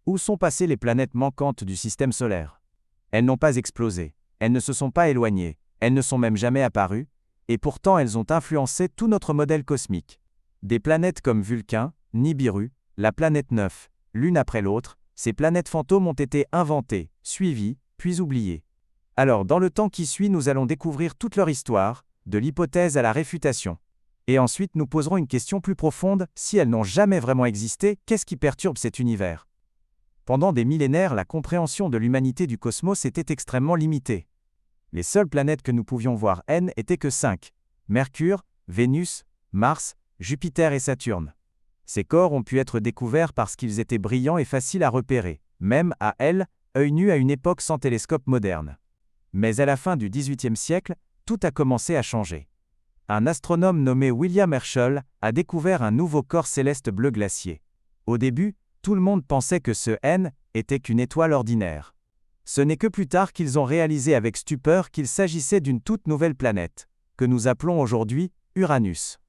Où sont passées les planètes manquantes du système solaire? Elles n'ont pas explosé, elles ne se sont pas éloignées, elles ne sont même jamais apparues, et pourtant elles ont influencé tout notre modèle cosmique. Des planètes comme Vulcain, Nibiru, la planète 9, l'une après l'autre, ces planètes fantômes ont été inventées, suivies, puis oubliées. Alors dans le temps qui suit nous allons découvrir toute leur histoire, de l'hypothèse à la réfutation. Et ensuite nous poserons une question plus profonde, si elles n'ont jamais vraiment existé, qu'est-ce qui perturbe cet univers? Pendant des millénaires, la compréhension de l'humanité du cosmos était extrêmement limitée. Les seules planètes que nous pouvions voir n'étaient que 5. Mercure, Vénus, Mars, Jupiter et Saturne. Ces corps ont pu être découverts parce qu'ils étaient brillants et faciles à repérer, même à œil nu à une époque sans télescope moderne. Mais à la fin du XVIIIe siècle, tout a commencé à changer. Un astronome nommé William Herschel a découvert un nouveau corps céleste bleu glacier. Au début, tout le monde pensait que ce était qu'une étoile ordinaire. Ce n'est que plus tard qu'ils ont réalisé avec stupeur qu'il s'agissait d'une toute nouvelle planète, que nous appelons aujourd'hui Uranus.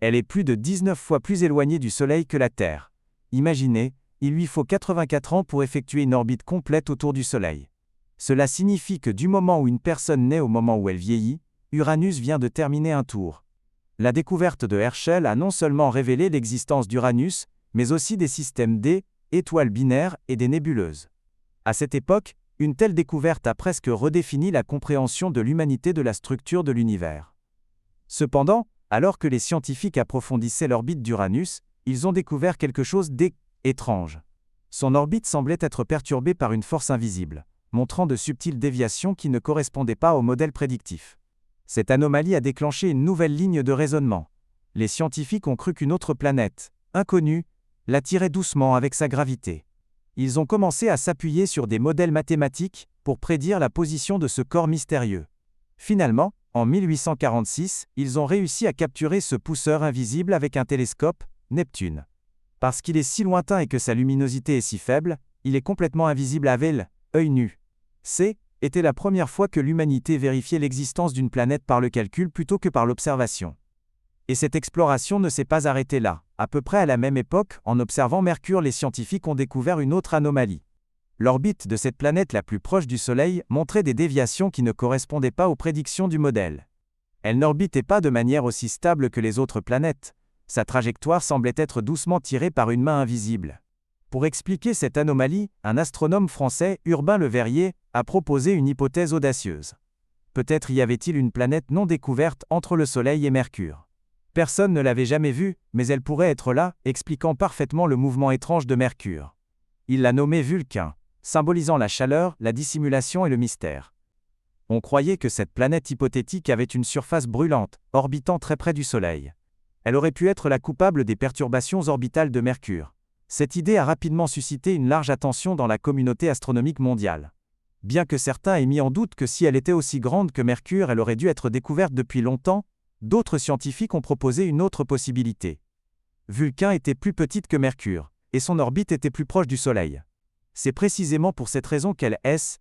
Elle est plus de 19 fois plus éloignée du Soleil que la Terre. Imaginez, il lui faut 84 ans pour effectuer une orbite complète autour du Soleil. Cela signifie que du moment où une personne naît au moment où elle vieillit, Uranus vient de terminer un tour. La découverte de Herschel a non seulement révélé l'existence d'Uranus, mais aussi des systèmes d'étoiles binaires et des nébuleuses. À cette époque, une telle découverte a presque redéfini la compréhension de l'humanité de la structure de l'univers. Cependant, alors que les scientifiques approfondissaient l'orbite d'Uranus, ils ont découvert quelque chose d'étrange. Son orbite semblait être perturbée par une force invisible, montrant de subtiles déviations qui ne correspondaient pas au modèle prédictif. Cette anomalie a déclenché une nouvelle ligne de raisonnement. Les scientifiques ont cru qu'une autre planète, inconnue, l'attirait doucement avec sa gravité. Ils ont commencé à s'appuyer sur des modèles mathématiques pour prédire la position de ce corps mystérieux. Finalement, en 1846, ils ont réussi à capturer ce pousseur invisible avec un télescope, Neptune. Parce qu'il est si lointain et que sa luminosité est si faible, il est complètement invisible à l'œil nu. Était la première fois que l'humanité vérifiait l'existence d'une planète par le calcul plutôt que par l'observation. Et cette exploration ne s'est pas arrêtée là. À peu près à la même époque, en observant Mercure, les scientifiques ont découvert une autre anomalie. L'orbite de cette planète la plus proche du Soleil montrait des déviations qui ne correspondaient pas aux prédictions du modèle. Elle n'orbitait pas de manière aussi stable que les autres planètes. Sa trajectoire semblait être doucement tirée par une main invisible. Pour expliquer cette anomalie, un astronome français, Urbain Le Verrier, a proposé une hypothèse audacieuse. Peut-être y avait-il une planète non découverte entre le Soleil et Mercure. Personne ne l'avait jamais vue, mais elle pourrait être là, expliquant parfaitement le mouvement étrange de Mercure. Il l'a nommée Vulcain, symbolisant la chaleur, la dissimulation et le mystère. On croyait que cette planète hypothétique avait une surface brûlante, orbitant très près du Soleil. Elle aurait pu être la coupable des perturbations orbitales de Mercure. Cette idée a rapidement suscité une large attention dans la communauté astronomique mondiale. Bien que certains aient mis en doute que si elle était aussi grande que Mercure, elle aurait dû être découverte depuis longtemps, d'autres scientifiques ont proposé une autre possibilité. Vulcain était plus petite que Mercure, et son orbite était plus proche du Soleil. C'est précisément pour cette raison qu'elle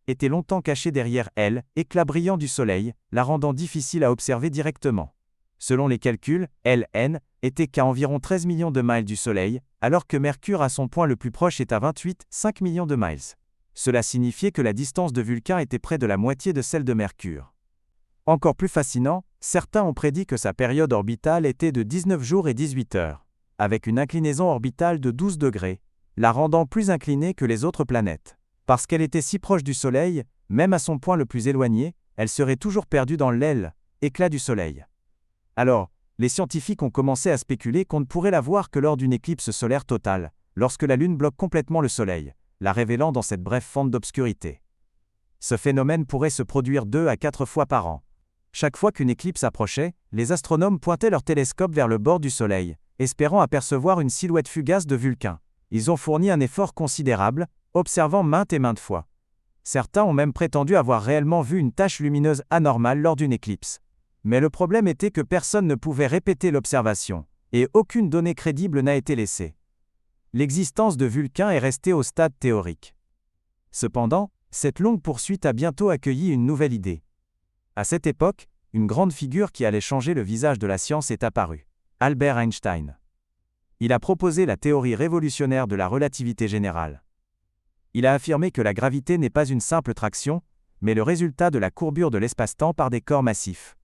était longtemps cachée derrière éclat brillant du Soleil, la rendant difficile à observer directement. Selon les calculs, était qu'à environ 13 millions de miles du Soleil, alors que Mercure à son point le plus proche est à 28,5 millions de miles. Cela signifiait que la distance de Vulcain était près de la moitié de celle de Mercure. Encore plus fascinant, certains ont prédit que sa période orbitale était de 19 jours et 18 heures, avec une inclinaison orbitale de 12 degrés, la rendant plus inclinée que les autres planètes. Parce qu'elle était si proche du Soleil, même à son point le plus éloigné, elle serait toujours perdue dans éclat du Soleil. Alors, les scientifiques ont commencé à spéculer qu'on ne pourrait la voir que lors d'une éclipse solaire totale, lorsque la Lune bloque complètement le Soleil, la révélant dans cette brève fente d'obscurité. Ce phénomène pourrait se produire 2 à 4 fois par an. Chaque fois qu'une éclipse approchait, les astronomes pointaient leur télescope vers le bord du Soleil, espérant apercevoir une silhouette fugace de Vulcain. Ils ont fourni un effort considérable, observant maintes et maintes fois. Certains ont même prétendu avoir réellement vu une tache lumineuse anormale lors d'une éclipse. Mais le problème était que personne ne pouvait répéter l'observation, et aucune donnée crédible n'a été laissée. L'existence de Vulcain est restée au stade théorique. Cependant, cette longue poursuite a bientôt accueilli une nouvelle idée. À cette époque, une grande figure qui allait changer le visage de la science est apparue. Albert Einstein. Il a proposé la théorie révolutionnaire de la relativité générale. Il a affirmé que la gravité n'est pas une simple traction, mais le résultat de la courbure de l'espace-temps par des corps massifs.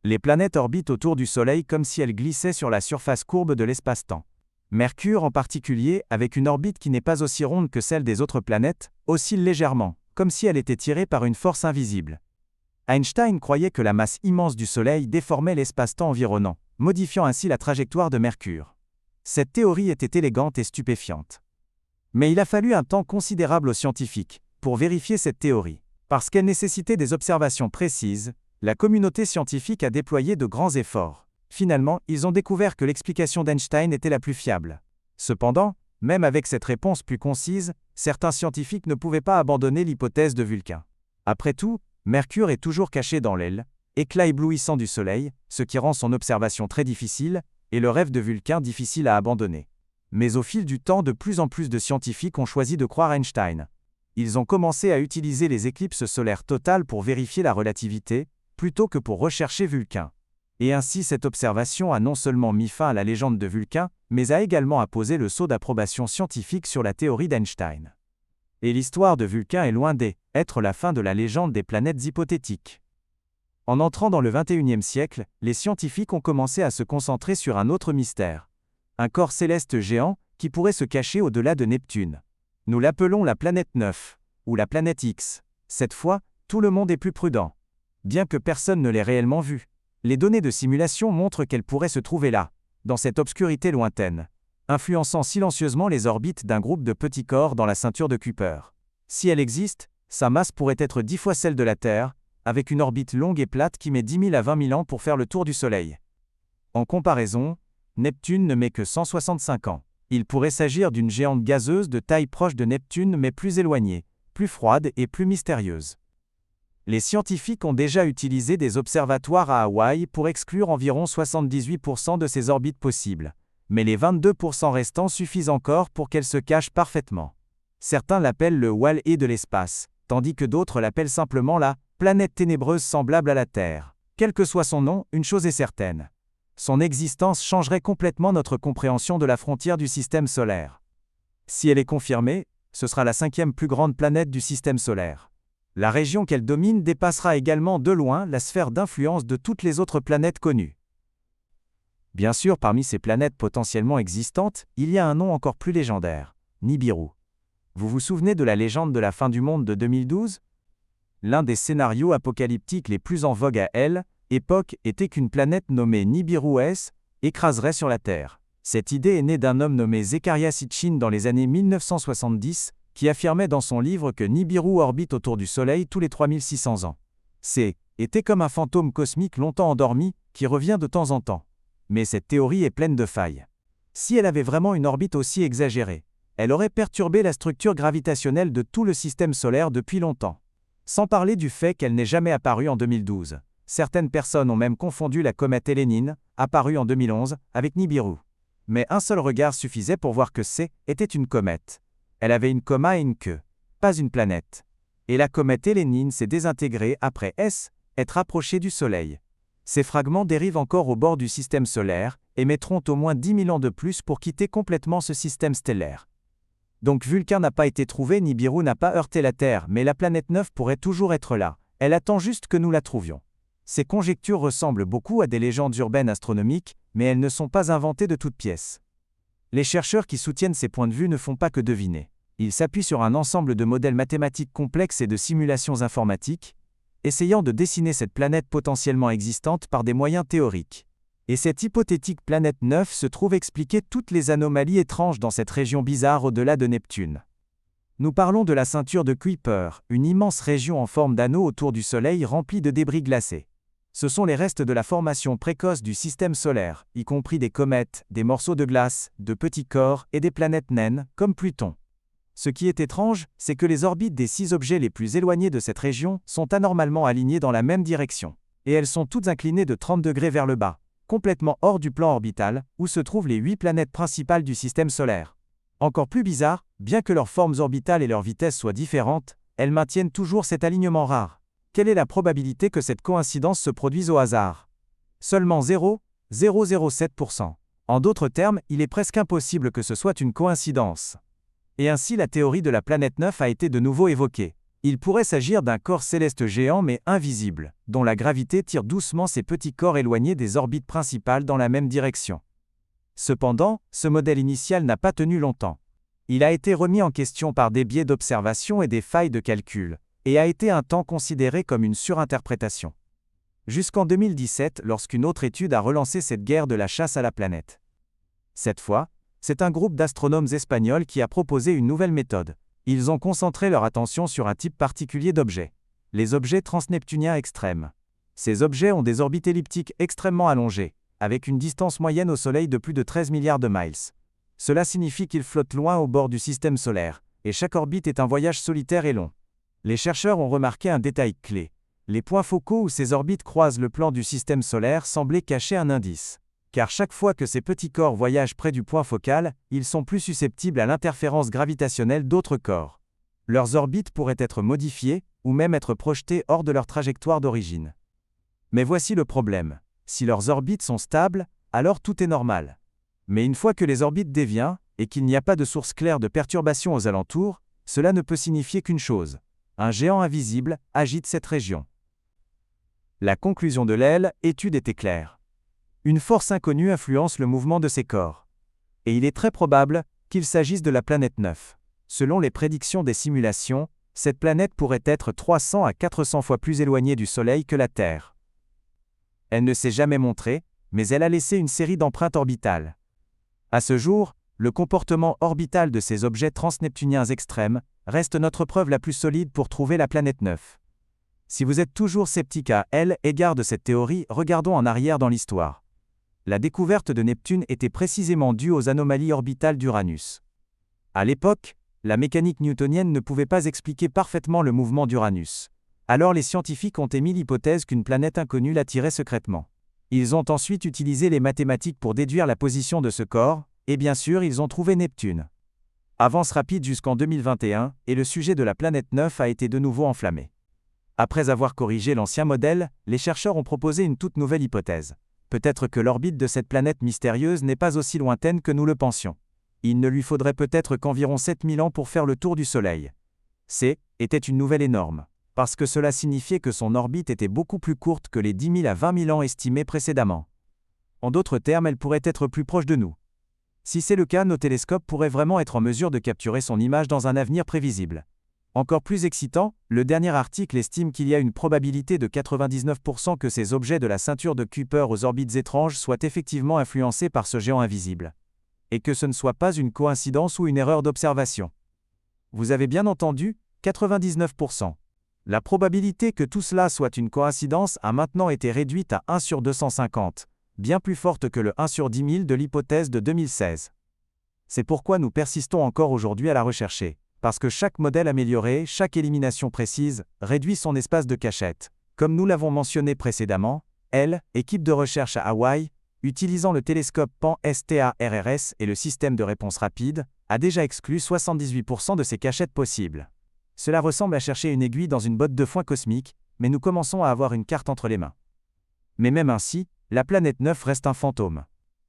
Les planètes orbitent autour du Soleil comme si elles glissaient sur la surface courbe de l'espace-temps. Mercure en particulier, avec une orbite qui n'est pas aussi ronde que celle des autres planètes, oscille légèrement, comme si elle était tirée par une force invisible. Einstein croyait que la masse immense du Soleil déformait l'espace-temps environnant, modifiant ainsi la trajectoire de Mercure. Cette théorie était élégante et stupéfiante. Mais il a fallu un temps considérable aux scientifiques pour vérifier cette théorie. Parce qu'elle nécessitait des observations précises, la communauté scientifique a déployé de grands efforts. Finalement, ils ont découvert que l'explication d'Einstein était la plus fiable. Cependant, même avec cette réponse plus concise, certains scientifiques ne pouvaient pas abandonner l'hypothèse de Vulcain. Après tout, Mercure est toujours caché dans l'aile, éclat éblouissant du Soleil, ce qui rend son observation très difficile, et le rêve de Vulcain difficile à abandonner. Mais au fil du temps, de plus en plus de scientifiques ont choisi de croire Einstein. Ils ont commencé à utiliser les éclipses solaires totales pour vérifier la relativité, plutôt que pour rechercher Vulcain. Et ainsi cette observation a non seulement mis fin à la légende de Vulcain, mais a également apposé le sceau d'approbation scientifique sur la théorie d'Einstein. Et l'histoire de Vulcain est loin d'être la fin de la légende des planètes hypothétiques. En entrant dans le XXIe siècle, les scientifiques ont commencé à se concentrer sur un autre mystère. Un corps céleste géant, qui pourrait se cacher au-delà de Neptune. Nous l'appelons la planète 9, ou la planète X. Cette fois, tout le monde est plus prudent. Bien que personne ne l'ait réellement vue. Les données de simulation montrent qu'elle pourrait se trouver là, dans cette obscurité lointaine, influençant silencieusement les orbites d'un groupe de petits corps dans la ceinture de Kuiper. Si elle existe, sa masse pourrait être 10 fois celle de la Terre, avec une orbite longue et plate qui met 10 000 à 20 000 ans pour faire le tour du Soleil. En comparaison, Neptune ne met que 165 ans. Il pourrait s'agir d'une géante gazeuse de taille proche de Neptune mais plus éloignée, plus froide et plus mystérieuse. Les scientifiques ont déjà utilisé des observatoires à Hawaï pour exclure environ 78% de ces orbites possibles. Mais les 22% restants suffisent encore pour qu'elle se cache parfaitement. Certains l'appellent le Wall-E de l'espace, tandis que d'autres l'appellent simplement la planète ténébreuse semblable à la Terre. Quel que soit son nom, une chose est certaine. Son existence changerait complètement notre compréhension de la frontière du système solaire. Si elle est confirmée, ce sera la 5e plus grande planète du système solaire. La région qu'elle domine dépassera également de loin la sphère d'influence de toutes les autres planètes connues. Bien sûr, parmi ces planètes potentiellement existantes, il y a un nom encore plus légendaire, Nibiru. Vous vous souvenez de la légende de la fin du monde de 2012 ? L'un des scénarios apocalyptiques les plus en vogue à elle, époque, était qu'une planète nommée Nibiru S écraserait sur la Terre. Cette idée est née d'un homme nommé Zecharia Sitchin dans les années 1970, qui affirmait dans son livre que Nibiru orbite autour du Soleil tous les 3600 ans. Était comme un fantôme cosmique longtemps endormi, qui revient de temps en temps. Mais cette théorie est pleine de failles. Si elle avait vraiment une orbite aussi exagérée, elle aurait perturbé la structure gravitationnelle de tout le système solaire depuis longtemps. Sans parler du fait qu'elle n'ait jamais apparu en 2012. Certaines personnes ont même confondu la comète Hélénine, apparue en 2011, avec Nibiru. Mais un seul regard suffisait pour voir que était une comète. Elle avait une coma et une queue, pas une planète. Et la comète Hélénine s'est désintégrée après être approchée du Soleil. Ces fragments dérivent encore au bord du système solaire, et mettront au moins 10 000 ans de plus pour quitter complètement ce système stellaire. Donc Vulcain n'a pas été trouvé, Nibiru n'a pas heurté la Terre, mais la planète 9 pourrait toujours être là. Elle attend juste que nous la trouvions. Ces conjectures ressemblent beaucoup à des légendes urbaines astronomiques, mais elles ne sont pas inventées de toutes pièces. Les chercheurs qui soutiennent ces points de vue ne font pas que deviner. Ils s'appuient sur un ensemble de modèles mathématiques complexes et de simulations informatiques, essayant de dessiner cette planète potentiellement existante par des moyens théoriques. Et cette hypothétique planète 9 se trouve expliquer toutes les anomalies étranges dans cette région bizarre au-delà de Neptune. Nous parlons de la ceinture de Kuiper, une immense région en forme d'anneau autour du Soleil remplie de débris glacés. Ce sont les restes de la formation précoce du système solaire, y compris des comètes, des morceaux de glace, de petits corps et des planètes naines, comme Pluton. Ce qui est étrange, c'est que les orbites des 6 objets les plus éloignés de cette région sont anormalement alignées dans la même direction. Et elles sont toutes inclinées de 30 degrés vers le bas, complètement hors du plan orbital, où se trouvent les 8 planètes principales du système solaire. Encore plus bizarre, bien que leurs formes orbitales et leur vitesse soient différentes, elles maintiennent toujours cet alignement rare. Quelle est la probabilité que cette coïncidence se produise au hasard ? Seulement 0,007%. En d'autres termes, il est presque impossible que ce soit une coïncidence. Et ainsi la théorie de la planète 9 a été de nouveau évoquée. Il pourrait s'agir d'un corps céleste géant mais invisible, dont la gravité tire doucement ces petits corps éloignés des orbites principales dans la même direction. Cependant, ce modèle initial n'a pas tenu longtemps. Il a été remis en question par des biais d'observation et des failles de calcul, et a été un temps considéré comme une surinterprétation. Jusqu'en 2017, lorsqu'une autre étude a relancé cette guerre de la chasse à la planète. Cette fois, c'est un groupe d'astronomes espagnols qui a proposé une nouvelle méthode. Ils ont concentré leur attention sur un type particulier d'objets, les objets transneptuniens extrêmes. Ces objets ont des orbites elliptiques extrêmement allongées, avec une distance moyenne au Soleil de plus de 13 milliards de miles. Cela signifie qu'ils flottent loin au bord du système solaire, et chaque orbite est un voyage solitaire et long. Les chercheurs ont remarqué un détail clé. Les points focaux où ces orbites croisent le plan du système solaire semblaient cacher un indice. Car chaque fois que ces petits corps voyagent près du point focal, ils sont plus susceptibles à l'interférence gravitationnelle d'autres corps. Leurs orbites pourraient être modifiées, ou même être projetées hors de leur trajectoire d'origine. Mais voici le problème. Si leurs orbites sont stables, alors tout est normal. Mais une fois que les orbites dévient, et qu'il n'y a pas de source claire de perturbation aux alentours, cela ne peut signifier qu'une chose. Un géant invisible agite cette région. La conclusion de l'étude était claire. Une force inconnue influence le mouvement de ces corps. Et il est très probable qu'il s'agisse de la planète 9. Selon les prédictions des simulations, cette planète pourrait être 300 à 400 fois plus éloignée du Soleil que la Terre. Elle ne s'est jamais montrée, mais elle a laissé une série d'empreintes orbitales. À ce jour, le comportement orbital de ces objets transneptuniens extrêmes reste notre preuve la plus solide pour trouver la planète 9. Si vous êtes toujours sceptique à l'égard de cette théorie, regardons en arrière dans l'histoire. La découverte de Neptune était précisément due aux anomalies orbitales d'Uranus. À l'époque, la mécanique newtonienne ne pouvait pas expliquer parfaitement le mouvement d'Uranus. Alors les scientifiques ont émis l'hypothèse qu'une planète inconnue l'attirait secrètement. Ils ont ensuite utilisé les mathématiques pour déduire la position de ce corps, et bien sûr ils ont trouvé Neptune. Avance rapide jusqu'en 2021, et le sujet de la planète 9 a été de nouveau enflammé. Après avoir corrigé l'ancien modèle, les chercheurs ont proposé une toute nouvelle hypothèse. Peut-être que l'orbite de cette planète mystérieuse n'est pas aussi lointaine que nous le pensions. Il ne lui faudrait peut-être qu'environ 7000 ans pour faire le tour du Soleil. Était une nouvelle énorme, parce que cela signifiait que son orbite était beaucoup plus courte que les 10 000 à 20 000 ans estimés précédemment. En d'autres termes, elle pourrait être plus proche de nous. Si c'est le cas, nos télescopes pourraient vraiment être en mesure de capturer son image dans un avenir prévisible. Encore plus excitant, le dernier article estime qu'il y a une probabilité de 99% que ces objets de la ceinture de Kuiper aux orbites étranges soient effectivement influencés par ce géant invisible. Et que ce ne soit pas une coïncidence ou une erreur d'observation. Vous avez bien entendu, 99%. La probabilité que tout cela soit une coïncidence a maintenant été réduite à 1 sur 250, bien plus forte que le 1 sur 10 000 de l'hypothèse de 2016. C'est pourquoi nous persistons encore aujourd'hui à la rechercher. Parce que chaque modèle amélioré, chaque élimination précise, réduit son espace de cachette. Comme nous l'avons mentionné précédemment, équipe de recherche à Hawaï, utilisant le télescope Pan-STARRS et le système de réponse rapide, a déjà exclu 78% de ses cachettes possibles. Cela ressemble à chercher une aiguille dans une botte de foin cosmique, mais nous commençons à avoir une carte entre les mains. Mais même ainsi, la planète 9 reste un fantôme.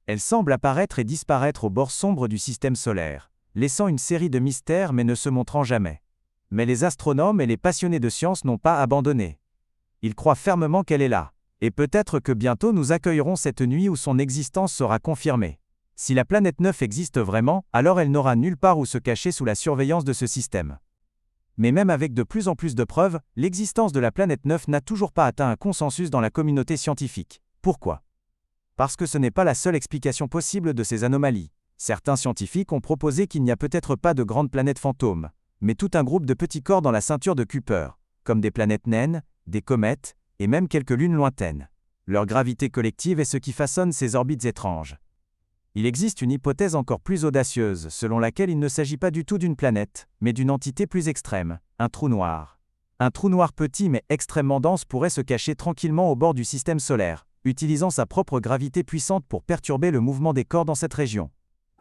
Elle semble apparaître et disparaître au bord sombre du système solaire, laissant une série de mystères mais ne se montrant jamais. Mais les astronomes et les passionnés de science n'ont pas abandonné. Ils croient fermement qu'elle est là. Et peut-être que bientôt nous accueillerons cette nuit où son existence sera confirmée. Si la planète 9 existe vraiment, alors elle n'aura nulle part où se cacher sous la surveillance de ce système. Mais même avec de plus en plus de preuves, l'existence de la planète 9 n'a toujours pas atteint un consensus dans la communauté scientifique. Pourquoi ? Parce que ce n'est pas la seule explication possible de ces anomalies. Certains scientifiques ont proposé qu'il n'y a peut-être pas de grandes planètes fantômes, mais tout un groupe de petits corps dans la ceinture de Kuiper, comme des planètes naines, des comètes, et même quelques lunes lointaines. Leur gravité collective est ce qui façonne ces orbites étranges. Il existe une hypothèse encore plus audacieuse, selon laquelle il ne s'agit pas du tout d'une planète, mais d'une entité plus extrême, un trou noir. Un trou noir petit mais extrêmement dense pourrait se cacher tranquillement au bord du système solaire, utilisant sa propre gravité puissante pour perturber le mouvement des corps dans cette région.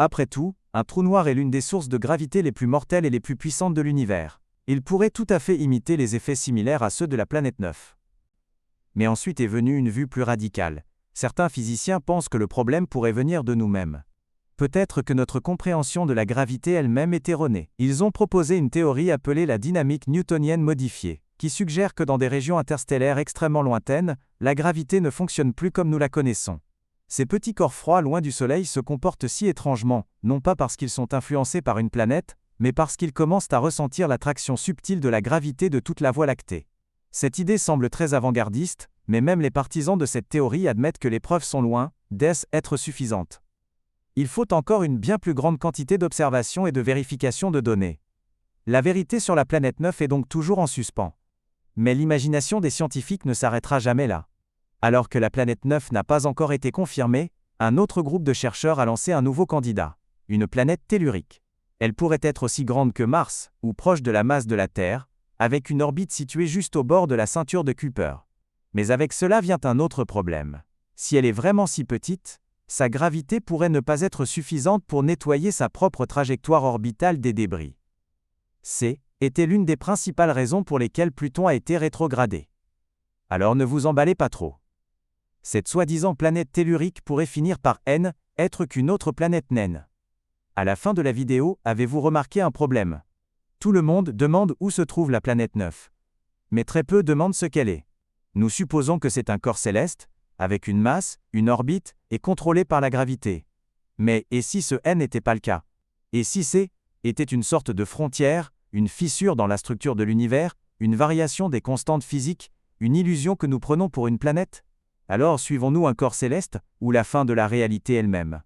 Après tout, un trou noir est l'une des sources de gravité les plus mortelles et les plus puissantes de l'univers. Il pourrait tout à fait imiter les effets similaires à ceux de la planète 9. Mais ensuite est venue une vue plus radicale. Certains physiciens pensent que le problème pourrait venir de nous-mêmes. Peut-être que notre compréhension de la gravité elle-même est erronée. Ils ont proposé une théorie appelée la dynamique newtonienne modifiée, qui suggère que dans des régions interstellaires extrêmement lointaines, la gravité ne fonctionne plus comme nous la connaissons. Ces petits corps froids loin du Soleil se comportent si étrangement, non pas parce qu'ils sont influencés par une planète, mais parce qu'ils commencent à ressentir l'attraction subtile de la gravité de toute la Voie lactée. Cette idée semble très avant-gardiste, mais même les partisans de cette théorie admettent que les preuves sont loin d'être suffisantes. Il faut encore une bien plus grande quantité d'observations et de vérifications de données. La vérité sur la planète 9 est donc toujours en suspens. Mais l'imagination des scientifiques ne s'arrêtera jamais là. Alors que la planète 9 n'a pas encore été confirmée, un autre groupe de chercheurs a lancé un nouveau candidat, une planète tellurique. Elle pourrait être aussi grande que Mars, ou proche de la masse de la Terre, avec une orbite située juste au bord de la ceinture de Kuiper. Mais avec cela vient un autre problème. Si elle est vraiment si petite, sa gravité pourrait ne pas être suffisante pour nettoyer sa propre trajectoire orbitale des débris. Était l'une des principales raisons pour lesquelles Pluton a été rétrogradé. Alors ne vous emballez pas trop. Cette soi-disant planète tellurique pourrait finir par être qu'une autre planète naine. À la fin de la vidéo, avez-vous remarqué un problème? Tout le monde demande où se trouve la planète 9. Mais très peu demandent ce qu'elle est. Nous supposons que c'est un corps céleste, avec une masse, une orbite, et contrôlé par la gravité. Mais, et si ce n'était pas le cas? Et si était une sorte de frontière, une fissure dans la structure de l'univers, une variation des constantes physiques, une illusion que nous prenons pour une planète? Alors suivons-nous un corps céleste, ou la fin de la réalité elle-même?